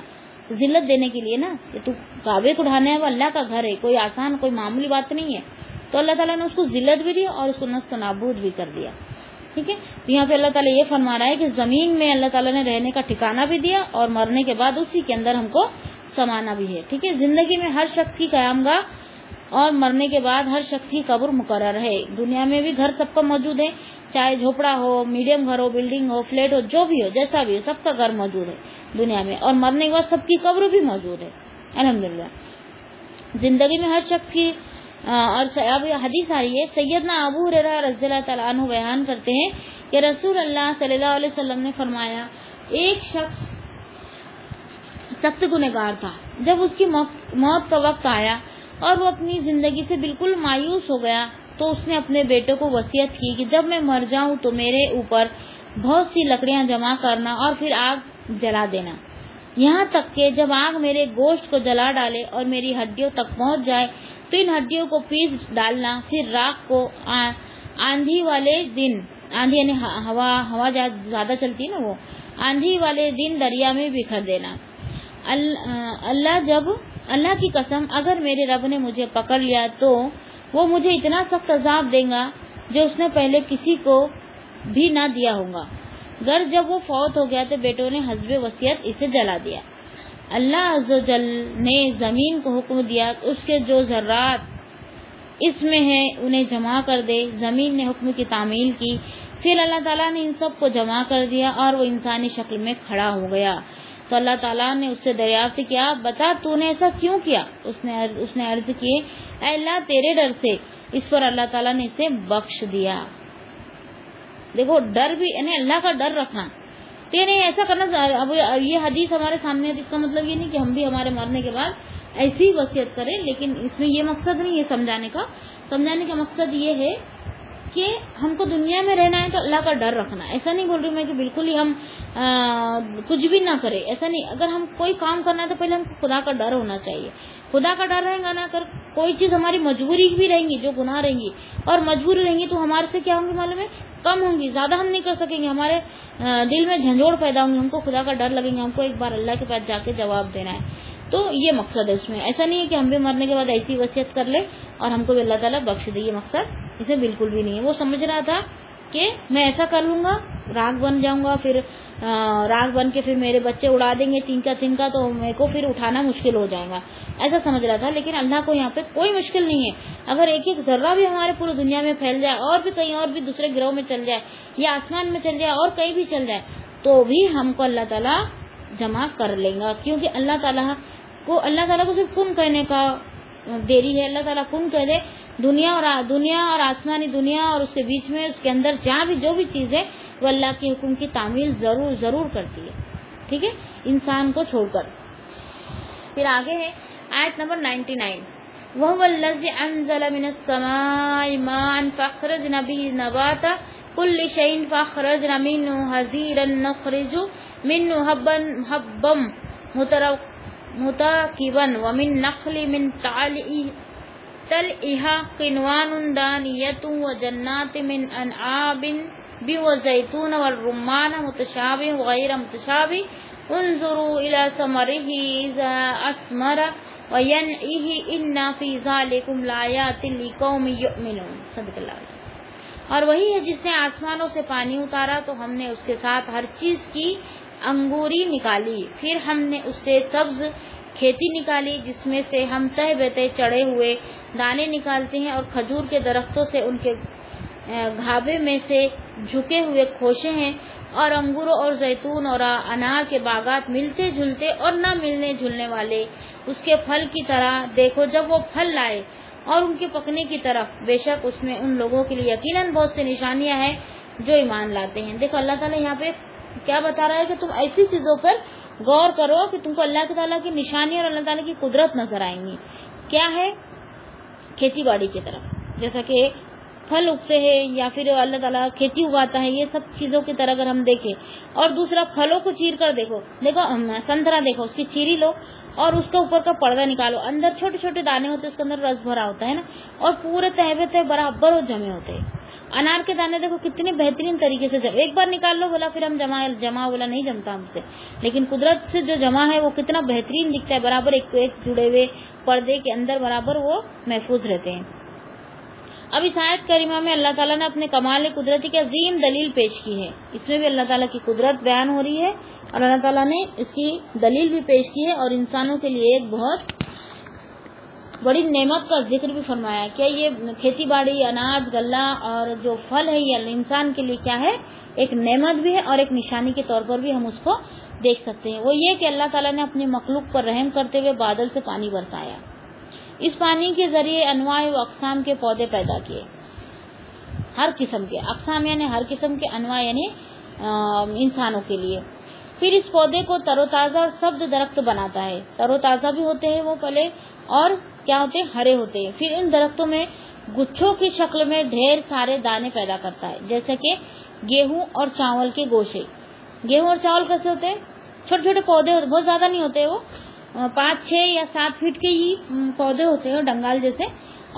ذلت دینے کے لیے نا, کہ تو کعبے کو ڈھانا ہے, وہ اللہ کا گھر ہے, کوئی آسان کوئی معمولی بات نہیں ہے. تو اللہ تعالیٰ نے اس کو ذلت بھی دی اور اس کو نست و نابود بھی کر دیا. ٹھیک ہے, تو یہاں پہ اللہ تعالیٰ یہ فرما رہا ہے کہ زمین میں اللہ تعالیٰ نے رہنے کا ٹھکانہ بھی دیا اور مرنے کے بعد اسی کے اندر ہم کو سمانا بھی ہے. ٹھیک ہے, زندگی میں ہر شخص کی قیام گاہ اور مرنے کے بعد ہر شخص کی قبر مقرر ہے. دنیا میں بھی گھر سب کا موجود ہے, چاہے جھوپڑا ہو, میڈیم گھر ہو, بلڈنگ ہو, فلیٹ ہو, جو بھی ہو, جیسا بھی ہو, سب کا گھر موجود ہے دنیا میں, اور مرنے کے بعد سب کی قبر بھی موجود ہے الحمدللہ. زندگی میں ہر شخص کی اور اب حدیث آ رہی ہے, سیدنا ابو ہریرہ رضی اللہ تعالیٰ عنہ بیان کرتے ہیں کہ رسول اللہ صلی اللہ علیہ وسلم نے فرمایا, ایک شخص سخت گنہگار تھا. جب اس کی موت کا وقت آیا اور وہ اپنی زندگی سے بالکل مایوس ہو گیا, تو اس نے اپنے بیٹے کو وصیت کی کہ جب میں مر جاؤں تو میرے اوپر بہت سی لکڑیاں جمع کرنا اور پھر آگ جلا دینا, یہاں تک کہ جب آگ میرے گوشت کو جلا ڈالے اور میری ہڈیوں تک پہنچ جائے تو ان ہڈیوں کو پیس ڈالنا, پھر راکھ کو آندھی والے دن, آندھی یعنی ہوا زیادہ چلتی ہے نا, وہ آندھی والے دن دریا میں بکھر دینا. اللہ کی قسم, اگر میرے رب نے مجھے پکڑ لیا تو وہ مجھے اتنا سخت عذاب دے گا جو اس نے پہلے کسی کو بھی نہ دیا ہوگا. جب وہ فوت ہو گیا تو بیٹوں نے حسب وصیت اسے جلا دیا. اللہ عز و جل نے زمین کو حکم دیا اس کے جو ذرات اس میں ہیں انہیں جمع کر دے. زمین نے حکم کی تعمیل کی, پھر اللہ تعالیٰ نے ان سب کو جمع کر دیا اور وہ انسانی شکل میں کھڑا ہو گیا. تو اللہ تعالیٰ نے اس سے دریافت کیا, بتا تو نے ایسا کیوں کیا؟ اس نے عرض کی, اے اللہ تیرے ڈر سے. اس پر اللہ تعالیٰ نے اسے بخش دیا. دیکھو ڈر بھی, یعنی اللہ کا ڈر رکھنا, تو نہیں ایسا کرنا. اب یہ حدیث ہمارے سامنے ہے, اس کا مطلب یہ نہیں کہ ہم بھی ہمارے مرنے کے بعد ایسی وصیت کریں, لیکن اس میں یہ مقصد نہیں ہے سمجھانے کا مقصد یہ ہے کہ ہم کو دنیا میں رہنا ہے تو اللہ کا ڈر رکھنا. ایسا نہیں بول رہی میں کہ بالکل ہی ہم کچھ بھی نہ کریں, ایسا نہیں. اگر ہم کوئی کام کرنا ہے تو پہلے ہم کو خدا کا ڈر ہونا چاہیے. خدا کا ڈر رہے گا نا, اگر کوئی چیز ہماری مجبوری بھی رہیں گی, جو گناہ رہیں گی اور مجبوری رہیں گی, تو ہمارے سے کیا ہوں گی معلوم ہے, کم ہوں گی, زیادہ ہم نہیں کر سکیں گے, ہمارے دل میں جھنجھوڑ پیدا ہوں گی, ہم کو خدا کا ڈر لگیں گے, ہم کو ایک بار اللہ کے پاس جا کے جواب دینا ہے. تو یہ مقصد ہے اس میں. ایسا نہیں ہے کہ ہم بھی مرنے کے بعد ایسی وصیت کر لیں اور ہم کو بھی اللہ تعالیٰ بخش دے, یہ مقصد اسے بالکل بھی نہیں ہے. وہ سمجھ رہا تھا کہ میں ایسا کر لوں گا, راگ بن جاؤں گا, پھر راگ بن کے پھر میرے بچے اڑا دیں گے تنکا, تو میرے کو پھر اٹھانا مشکل ہو جائے گا, ایسا سمجھ رہا تھا. لیکن اللہ کو یہاں پہ کوئی مشکل نہیں ہے. اگر ایک ایک ذرہ بھی ہمارے پوری دنیا میں پھیل جائے, اور بھی کہیں اور بھی دوسرے گروہ میں چل جائے, یا آسمان میں چل جائے, اور کہیں بھی چل جائے, تو بھی ہم کو اللہ تعالیٰ جمع کر لیں گا. کیونکہ اللہ تعالیٰ کو صرف کن کہنے کا دیری ہے. اللہ تعالیٰ کن کہہ دے, دنیا اور آسمانی دنیا اور اس کے بیچ میں, اس کے اندر جہاں بھی جو بھی چیز ہے, وہ اللہ کے حکم کی تعمیل ضرور کرتی ہے. ٹھیک ہے, انسان کو چھوڑ کر. پھر آگے ہے آیت نمبر 99. وَهُوَ الَّذِي أَنزَلَ مِنَ السَّمَاءِ مَاءً فَأَخْرَجْنَا بِهِ نَبَاتَ كُلِّ شَيْءٍ فَأَخْرَجْنَا مِنْهُ حَزِيرًا نُخْرِجُ مِنْهُ حَبًّا مُتَرَاكِبًا وَمِن نَخْلٍ مِنْ طَلْعِهَا قِنْوَانٌ دَانِيَةٌ وَجَنَّاتٍ مِنْ أَعْنَابٍ وَالزَّيْتُونَ وَالرُّمَّانَ مُتَشَابِهًا وَغَيْرَ مُتَشَابِهٍ انظروا إلى ثمره إذا أثمر وينعه إن في ذلكم لآيات لقوم يؤمنون. صدق اللہ علیہ. اور وہی ہے جس نے آسمانوں سے پانی اتارا تو ہم نے اس کے ساتھ ہر چیز کی انگوری نکالی, پھر ہم نے اس سے سبز کھیتی نکالی جس میں سے ہم تہ بتہ چڑھے ہوئے دانے نکالتے ہیں, اور کھجور کے درختوں سے ان کے گھابے میں سے جھکے ہوئے کھوشے ہیں, اور انگور اور زیتون اور انار کے باغات ملتے جلتے اور نہ ملنے جلنے والے اس کے پھل کی طرح. دیکھو جب وہ پھل لائے اور ان کے پکنے کی طرف, بے شک اس میں ان لوگوں کے لیے یقیناً بہت سی نشانیاں ہیں جو ایمان لاتے ہیں. دیکھو اللہ تعالیٰ یہاں پہ کیا بتا رہا ہے کہ تم ایسی چیزوں پر غور کرو کہ تم کو اللہ تعالیٰ کی نشانی اور اللہ تعالیٰ کی قدرت نظر آئیں گی. کیا ہے؟ کھیتی باڑی کی طرف, جیسا کہ پھل اگتے ہیں یا پھر اللہ تعالیٰ کھیتی اگاتا ہے, یہ سب چیزوں کی طرح اگر ہم دیکھیں. اور دوسرا پھلوں کو چیر کر دیکھو سنترا دیکھو, اس کی چیری لو اور اس کے اوپر کا پردہ نکالو, اندر چھوٹے چھوٹے دانے ہوتے ہیں, اس کے اندر رس بھرا ہوتا ہے نا, اور پورے تہبے تہ برابر وہ جمے ہوتے ہیں. انار کے دانے دیکھو کتنے بہترین طریقے سے ایک بار نکال لو بولا پھر ہم جمع بولا نہیں جمتا ہم سے, لیکن قدرت سے جو جمع ہے وہ کتنا بہترین دکھتا ہے, برابر ایک تو ایک جڑے ہوئے پردے کے اندر برابر وہ محفوظ رہتے ہیں. اب اس آیت کریمہ میں اللہ تعالیٰ نے اپنے کمال قدرتی کی عظیم دلیل پیش کی ہے. اس میں بھی اللہ تعالیٰ کی قدرت بیان ہو رہی ہے اور اللہ تعالیٰ نے اس کی دلیل بھی پیش کی ہے, اور انسانوں کے لیے ایک بہت بڑی نعمت کا ذکر بھی فرمایا ہے. کیا یہ کھیتی باڑی, اناج, غلہ اور جو پھل ہے یہ انسان کے لیے کیا ہے؟ ایک نعمت بھی ہے اور ایک نشانی کے طور پر بھی ہم اس کو دیکھ سکتے ہیں. وہ یہ کہ اللہ تعالیٰ نے اپنی مخلوق پر رحم کرتے ہوئے بادل سے پانی برسایا. اس پانی کے ذریعے انواع و اقسام کے پودے پیدا کیے, ہر قسم کے اقسام یعنی ہر قسم کے انواع یعنی انسانوں کے لیے. پھر اس پودے کو تر و تازہ اور سبز درخت بناتا ہے. تر و تازہ بھی ہوتے ہیں وہ پہلے, اور کیا ہوتے ہیں؟ ہرے ہوتے ہیں. پھر ان درختوں میں گچھوں کی شکل میں ڈھیر سارے دانے پیدا کرتا ہے, جیسے کہ گیہوں اور چاول کے گوشے. گیہوں اور چاول کیسے ہوتے ہیں؟ چھوٹے چھوٹے پودے ہوتے, بہت زیادہ نہیں ہوتے, وہ 5, 6 یا 7 فٹ کے ہی پودے ہوتے ہیں ڈنگال جیسے,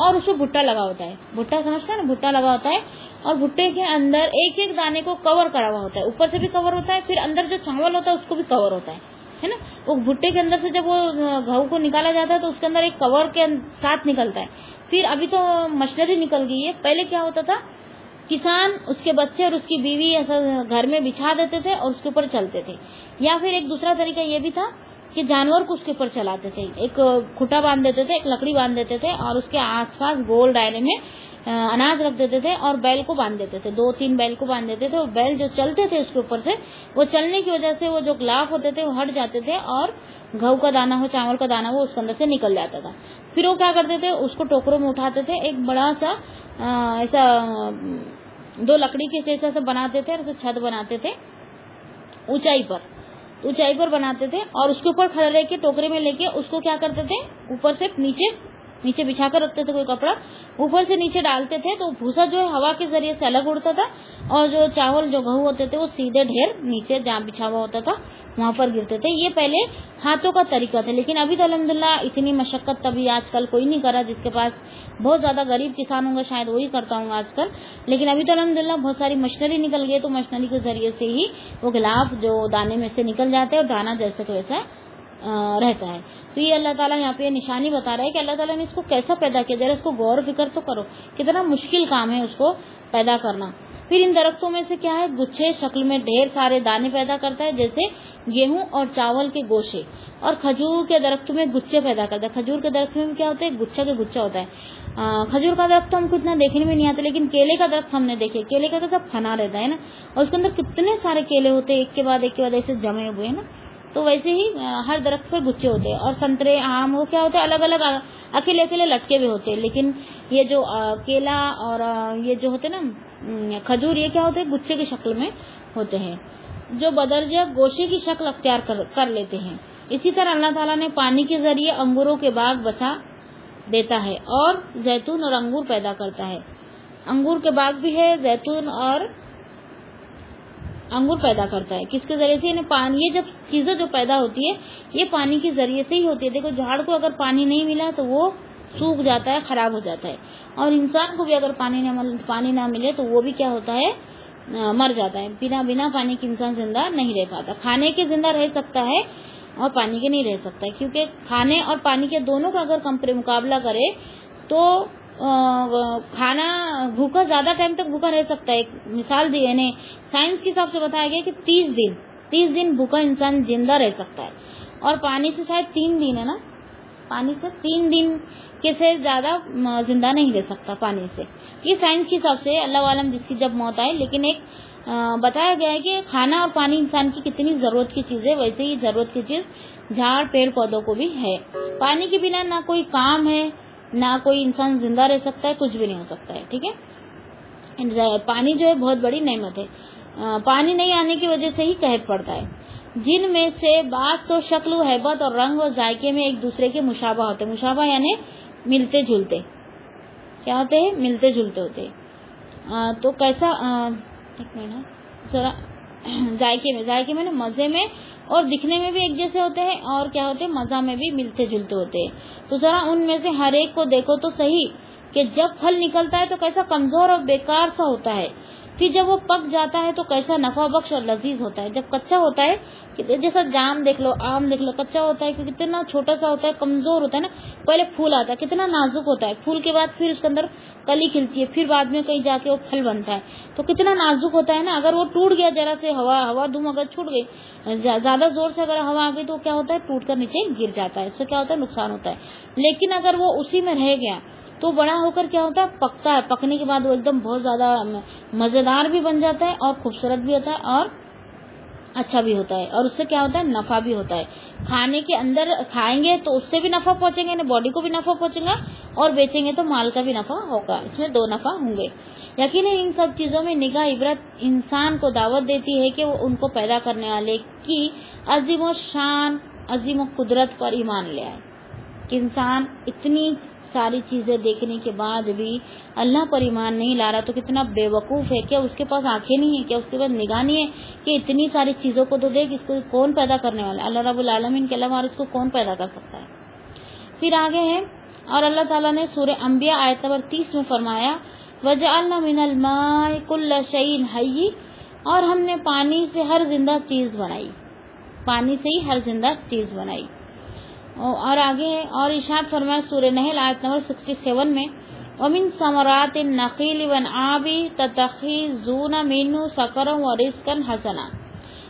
اور اس کو بھٹا لگا ہوتا ہے. بھٹا سمجھتا ہے نا, بھٹا لگا ہوتا ہے, اور بھٹے کے اندر ایک ایک دانے کو کور کرا ہوا ہوتا ہے, اوپر سے بھی کور ہوتا ہے, پھر اندر جو چاول ہوتا ہے اس کو بھی کور ہوتا ہے نا. وہ بھٹے کے اندر سے جب وہ گھؤں کو نکالا جاتا ہے تو اس کے اندر ایک کور کے ساتھ نکلتا ہے. پھر ابھی تو مشینری نکل گئی ہے, پہلے کیا ہوتا تھا, کسان اس کے بچے اور اس کی بیوی ایسا گھر میں بچھا دیتے تھے اور اس کے اوپر چلتے تھے. یا پھر ایک دوسرا طریقہ یہ بھی تھا کہ جانور کو اس کے اوپر چلاتے تھے, ایک کھٹا باندھ دیتے تھے, ایک لکڑی باندھ دیتے تھے, اور اس کے آس پاس گول دائرے میں اناج رکھ دیتے تھے, اور بیل کو باندھ دیتے تھے, 2-3 بیل کو باندھ دیتے تھے, اور بیل جو چلتے تھے اس کے اوپر سے, وہ چلنے کی وجہ سے وہ جو غلاف ہوتے تھے وہ ہٹ جاتے تھے, اور گھؤں کا دانہ ہو, چاول کا دانہ وہ اس کے اندر سے نکل جاتا تھا. پھر وہ کیا کرتے تھے, اس کو ٹوکروں میں اٹھاتے تھے, ایک بڑا سا ایسا 2 لکڑی کے جیسا سے بناتے تھے, اور اسے چھت بناتے تھے اونچائی پر بناتے تھے, اور اس کے اوپر کھڑے رہ کے ٹوکرے میں لے کے اس کو کیا کرتے تھے, اوپر سے نیچے بچھا کر رکھتے تھے, کوئی کپڑا اوپر سے نیچے ڈالتے تھے, تو بھوسا جو ہے ہوا کے ذریعے سے الگ اڑتا تھا, اور جو چاول جو گھؤں ہوتے تھے وہ سیدھے ڈھیر نیچے جہاں بچھا ہوا ہوتا تھا وہاں پر گرتے تھے. یہ پہلے ہاتھوں کا طریقہ تھا, لیکن ابھی تو الحمدللہ اتنی مشقت تبھی آج کل کوئی نہیں کرا, جس کے پاس بہت زیادہ غریب کسان ہوں گا شاید وہی کرتا ہوں آج کل, لیکن ابھی تو الحمدللہ بہت ساری مشینری نکل گئی, تو مشینری کے ذریعے سے ہی وہ غلاف جو دانے میں سے نکل جاتے ہیں اور دانا جیسے کہ ویسا رہتا ہے. تو یہ اللہ تعالیٰ یہاں پہ نشانی بتا رہا ہے کہ اللہ تعالیٰ نے اس کو کیسا پیدا کیا, ذرا اس کو غور و فکر تو کرو, کتنا مشکل کام ہے اس کو پیدا کرنا. پھر ان درختوں میں سے کیا ہے, گچھے شکل میں ڈھیر سارے دانے پیدا کرتا ہے, جیسے گیہوں اور چاول کے گوشے, اور کھجور کے درخت میں گچھے پیدا کرتا ہے. کھجور کے درخت میں کیا ہوتا ہے, گچھا کے گچھا ہوتا ہے. کھجور کا درخت ہم کو اتنا دیکھنے میں نہیں آتا, لیکن کیلے کا درخت ہم نے دیکھے, کیلے کا تو سب پھنا رہتا ہے نا, اور اس کے اندر کتنے سارے کیلے ہوتے ہیں, ایک کے بعد ایسے جمے ہوئے ہیں نا. تو ویسے ہی ہر درخت پر گچھے ہوتے ہیں. اور سنترے, آم, وہ کیا ہوتے ہیں, الگ الگ اکیلے لٹکے ہوئے ہوتے ہیں, لیکن یہ جو کیلا اور یہ جو ہوتے نا کھجور, یہ کیا ہوتے ہیں, گچھے کی شکل میں ہوتے ہیں. جو بدرجہ گوشے کی شکل اختیار کر لیتے ہیں۔ اسی طرح اللہ تعالیٰ نے پانی کے ذریعے انگوروں کے باغ بچا دیتا ہے اور زیتون اور انگور پیدا کرتا ہے۔ انگور کے باغ بھی ہے، زیتون اور انگور پیدا کرتا ہے۔ کس کے ذریعے سے؟ یعنی پانی، یہ جب چیزیں جو پیدا ہوتی ہے یہ پانی کے ذریعے سے ہی ہوتی ہے۔ دیکھو جھاڑ کو اگر پانی نہیں ملا تو وہ سوکھ جاتا ہے، خراب ہو جاتا ہے، اور انسان کو بھی اگر پانی نہ ملے تو وہ بھی کیا ہوتا ہے؟ مر جاتا ہے۔ بنا پانی کے انسان زندہ نہیں رہ پاتا۔ کھانے کے زندہ رہ سکتا ہے اور پانی کے نہیں رہ سکتا ہے، کیونکہ کھانے اور پانی کے دونوں کا اگر مقابلہ کرے تو کھانا بھوکا زیادہ ٹائم تک بھوکا رہ سکتا ہے۔ ایک مثال دی ہے، سائنس کے حساب سے بتایا گیا کہ 30 دن بھوکا انسان زندہ رہ سکتا ہے، اور پانی سے شاید 3 دن ہے نا، پانی سے 3 دن کے سے زیادہ زندہ نہیں رہ سکتا پانی سے۔ یہ سائنس کے حساب سے اللہ عالم جس کی جب موت آئے، لیکن ایک بتایا گیا ہے کہ کھانا اور پانی انسان کی کتنی ضرورت کی چیز ہے، ویسے ہی ضرورت کی چیز جھاڑ پیڑ پودوں کو بھی ہے۔ پانی کے بنا نہ کوئی کام ہے، نہ کوئی انسان زندہ رہ سکتا ہے، کچھ بھی نہیں ہو سکتا ہے، ٹھیک ہے۔ پانی جو ہے بہت بڑی نعمت ہے۔ پانی نہیں آنے کی وجہ سے ہی قحط پڑتا ہے، جن میں سے بعض تو شکل و ہیبت اور رنگ و ذائقے میں ایک دوسرے کے مشابہ ہوتے ہیں۔ مشابہ یعنی ملتے جلتے، کیا ہوتے ہیں؟ ملتے جلتے ہوتے ہیں۔ تو کیسا، ایک منٹ ذرا، ذائقے میں نا مزے میں اور دکھنے میں بھی ایک جیسے ہوتے ہیں، اور کیا ہوتے ہیں؟ مزہ میں بھی ملتے جلتے ہوتے ہیں۔ تو ذرا ان میں سے ہر ایک کو دیکھو تو صحیح کہ جب پھل نکلتا ہے تو کیسا کمزور اور بیکار سا ہوتا ہے، پھر جب وہ پک جاتا ہے تو کیسا نفع بخش اور لذیذ ہوتا ہے۔ جب کچا ہوتا ہے، جیسا جام دیکھ لو، آم دیکھ لو، کچا ہوتا ہے کہ کتنا چھوٹا سا ہوتا ہے، کمزور ہوتا ہے نا، پہلے پھول آتا ہے کتنا نازک ہوتا ہے، پھول کے بعد پھر اس کے اندر کلی کھلتی ہے، پھر بعد میں کہیں جا کے وہ پھل بنتا ہے، تو کتنا نازک ہوتا ہے نا۔ اگر وہ ٹوٹ گیا ذرا سے، ہوا دھوم اگر چھوٹ گئی، زیادہ زور سے اگر ہوا آ گئی تو کیا ہوتا ہے؟ ٹوٹ کر نیچے گر جاتا ہے، اس سے کیا ہوتا ہے؟ نقصان ہوتا ہے۔ لیکن اگر وہ اسی میں رہ گیا تو بڑا ہو کر کیا ہوتا ہے؟ پکتا ہے، پکنے کے بعد وہ ایک دم بہت زیادہ مزیدار بھی بن جاتا ہے اور خوبصورت بھی ہوتا ہے اور اچھا بھی ہوتا ہے، اور اس سے کیا ہوتا ہے؟ نفع بھی ہوتا ہے۔ کھانے کے اندر کھائیں گے تو اس سے بھی نفع پہنچیں گے، باڈی کو بھی نفع پہنچے گا، اور بیچیں گے تو مال کا بھی نفع ہوگا، اس میں 2 نفع ہوں گے۔ یقیناً ان سب چیزوں میں نگاہ عبرت انسان کو دعوت دیتی ہے کہ وہ ان کو پیدا کرنے والے کی عظیم و شان، عظیم و قدرت پر ایمان لے آئے۔ کہ انسان اتنی ساری چیزیں دیکھنے کے بعد بھی اللہ پر ایمان نہیں لا رہا تو کتنا بے وقوف ہے۔ کیا اس کے پاس آنکھیں نہیں ہیں؟ کیا اس کے پاس نگاہ نہیں ہے کہ اتنی ساری چیزوں کو تو دیکھ، اس کو کون پیدا کرنے والا ہے؟ اللہ رب العالمین کے علاوہ اس کو کون پیدا کر سکتا ہے؟ پھر آگے ہے، اور اللہ تعالیٰ نے سورہ انبیاء آیت نمبر 30 میں فرمایا وَجَعَلْنَا مِنَ الْمَاءِ كُلَّ شَيْءٍ حَيٍّ، اور ہم نے پانی سے ہر زندہ چیز بنائی، پانی سے ہی ہر زندہ چیز بنائی۔ اور آگے ہے، اور ارشاد فرمایا سورہ نحل آیت نمبر 67 میں وَمِن ثَمَرَاتِ النَّخِيلِ وَالْأَعْنَابِ تَتَّخِذُونَ مِنْهُ سَكَرًا وَرِزْقًا حَسَنًا،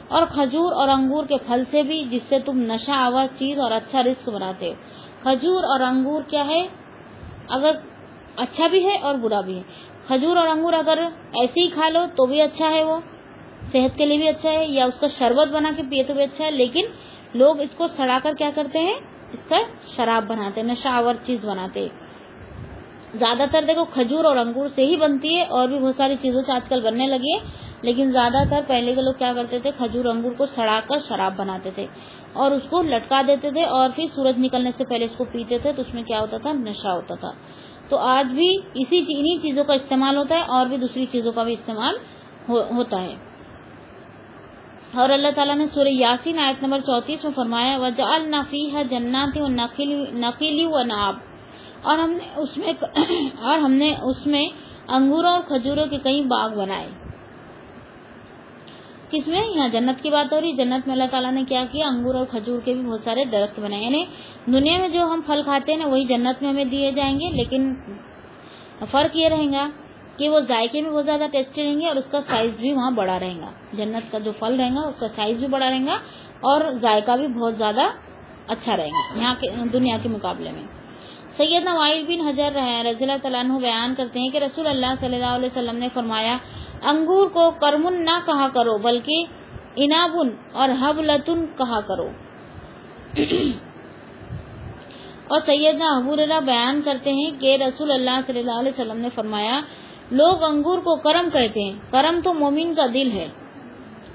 اور کھجور اور انگور کے پھل سے بھی جس سے تم نشہ آور چیز اور اچھا رزق بناتے ہو۔ کھجور اور انگور کیا ہے؟ اگر اچھا بھی ہے اور برا بھی ہے۔ کھجور اور انگور اگر ایسے ہی کھا لو تو بھی اچھا ہے، وہ صحت کے لیے بھی اچھا ہے، یا اس کا شربت بنا کے پیے تو بھی اچھا ہے، لیکن لوگ اس کو سڑا کر کیا کرتے ہیں؟ اس کا شراب بناتے، نشہ آور چیز بناتے۔ زیادہ تر دیکھو کھجور اور انگور سے ہی بنتی ہے، اور بھی بہت ساری چیزوں سے آج کل بننے لگی ہے، لیکن زیادہ تر پہلے کے لوگ کیا کرتے تھے؟ کھجور انگور کو سڑا کر شراب بناتے تھے اور اس کو لٹکا دیتے تھے، اور پھر سورج نکلنے سے پہلے اس کو پیتے تھے، تو اس میں کیا ہوتا تھا؟ نشہ ہوتا تھا۔ تو آج بھی انہی چیزوں کا استعمال ہوتا ہے، اور بھی دوسری چیزوں کا بھی استعمال ہوتا ہے۔ اور اللہ تعالیٰ نے سورہ یاسین آیت نمبر 34 میں فرمایا وَجَعَلْنَا فِيهَا جَنَّاتٍ وَالنَّخِيلِ وَنَعَبٍ، اور ہم نے اس میں انگوروں اور کھجوروں کے کئی باغ بنائے۔ کس میں؟ یہاں جنت کی بات ہو رہی۔ جنت میں اللہ تعالیٰ نے کیا کیا؟ انگور اور کھجور کے بھی بہت سارے درخت بنائے، یعنی دنیا میں جو ہم پھل کھاتے ہیں نا وہی جنت میں ہمیں دیے جائیں گے، لیکن فرق یہ رہے گا کہ وہ ذائقے میں بہت زیادہ ٹیسٹی رہیں گے، اور اس کا سائز بھی وہاں بڑا رہے گا۔ جنت کا جو پھل رہے گا اس کا سائز بھی بڑا رہے گا اور ذائقہ بھی بہت زیادہ اچھا رہے گا یہاں کے دنیا کے مقابلے میں۔ سیدنا وائل بن حجر رضی اللہ تعالیٰ عنہ بیان کرتے ہیں کہ رسول اللہ صلی اللہ علیہ وسلم نے فرمایا انگور کو کرمن نہ کہا کرو بلکہ انابن اور حبلتن کہا کرو۔ اور سیدنا ابو ہریرہ بیان کرتے ہیں کہ رسول اللہ صلی اللہ علیہ وسلم نے فرمایا لوگ انگور کو کرم کہتے ہیں، کرم تو مومن کا دل ہے،